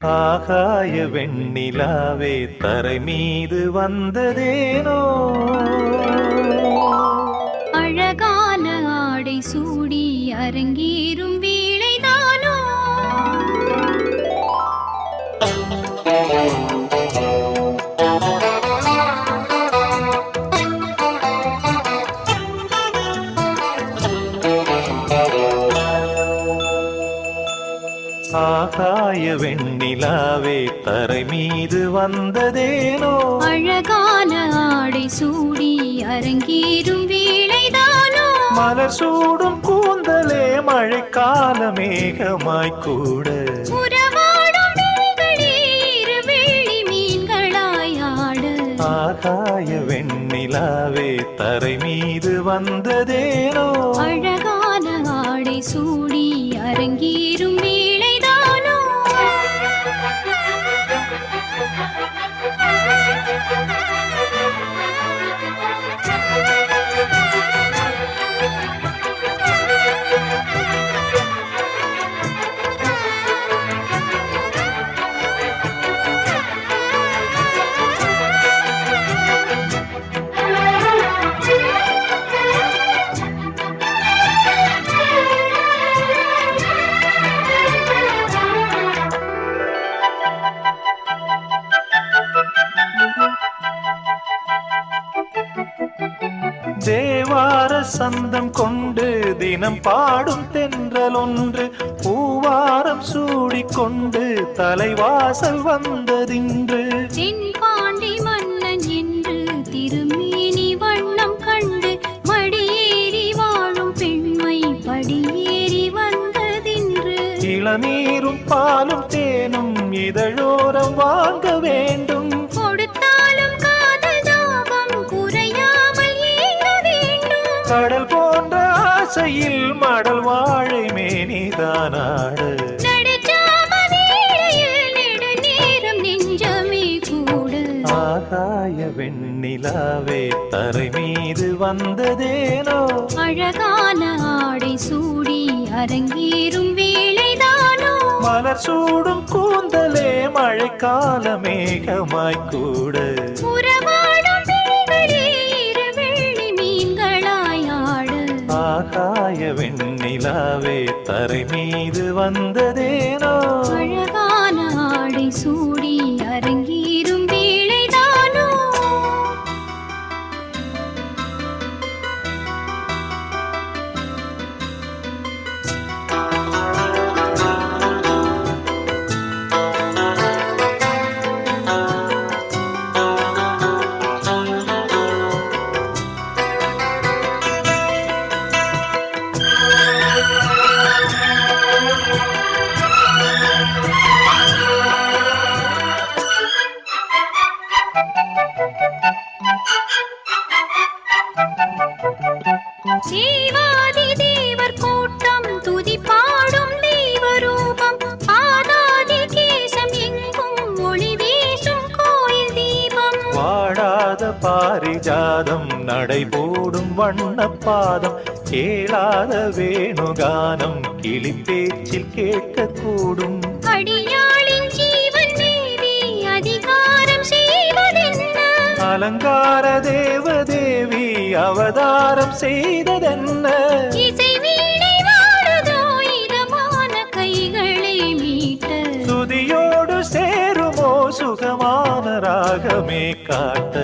ஆகாய வெண்ணிலாவே தரை மீது வந்ததேனோ அழகான ஆடை சூடி அரங்கேறும் வேளைதானோ ஆகாய வெண்ணிலாவே தரை மீது வந்ததேனோ அழகான ஆடை சூடி அரங்கேறும் வேளைதானோ மலர் சூடும் கூந்தலே மழைக்கால மேகமாய் கூட உறவாடும் விழிகளே இரு வெள்ளி மீன்களாய் ஆட ஆகாய வெண்ணிலாவே தரை மீது வந்ததேனோ அழகான ஆடை சூடி அரங்கேறும் வேளைதானோ தேவார சந்தம் கொண்டு தினம் பாடும் தென்றல் ஒன்று பூவாரம் சூடிக்கொண்டு தலைவாசல் வந்ததின்று தென்பாண்டி மன்னன் என்று திருமேனி வண்ணம் கண்டு மடியேறி வாழும் பெண்மை படியேறி வந்ததின்று இளநீரும் பாலும் தேனும் இதழோரம் வாங்க வேண்டும் கொடுத்தாலும் காதல் தாகம் குறையாமல் ஏங்க வேண்டும் கடல் போன்ற ஆசையில் மடல் வாழை மேனிதானாடு நடுச்சாம வேளையில் நெடுநேரம் நெஞ்சமே கூட ஆகாய வெண்ணிலாவே தரை மீது வந்ததேனோ அழகான ஆடை சூடி அரங்கேறும் வேளைதானோ மலர் சூடும் கூந்தலே மழைக்கால மேகமாய் கூட உறவாடும் விழிகளே இரு வெள்ளி மீன்களாய் ஆட ஆகாய வெண்ணிலாவே தரை மீது வந்ததேனோ அழகான ஆடை சூடி அரங்கேறும் வேளைதானோ தேவாதி தேவர் கூட்டம் துதி பாடும் தெய்வரூபம் ஆதாதி கேசம் எங்கும் ஒளி வீசும் கோயில் தீபம் வாடாத பாரிஜாதம் நடைபோடும் வண்ணப்பாதம் கேளாத வேணுகானம் கிளி பேச்சில் கேட்கக்கூடும் அடியாளின் ஜீவன் மேவி அதிகாரம் செய்வதென்ன அலங்கார தேவதேவி அவதாரம் செய்ததென்ன இசை வீணை வாழுதோ இதமான கைகளை மீட்ட துதியோடு சேருமோ சுகமான ராகமே காட்ட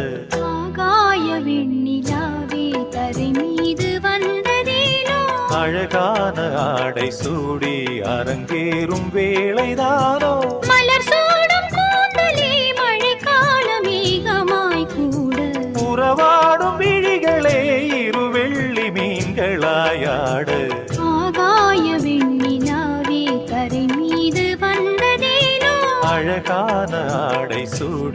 ஆகாய வெண்ணிலாவே தரை மீது வந்ததேனோ அழகான ஆடை சூடி அரங்கேறும் வேளைதானோ மலர் சூடும் கூந்தலே மழைக்கால மேகமாய் கூட உறவாடும் விழிகளே இரு வெள்ளி மீன்களாயாடு ஆகாய வெண்ணிலாவே தரை மீது வந்ததேனோ அழகான ஆடை சூடி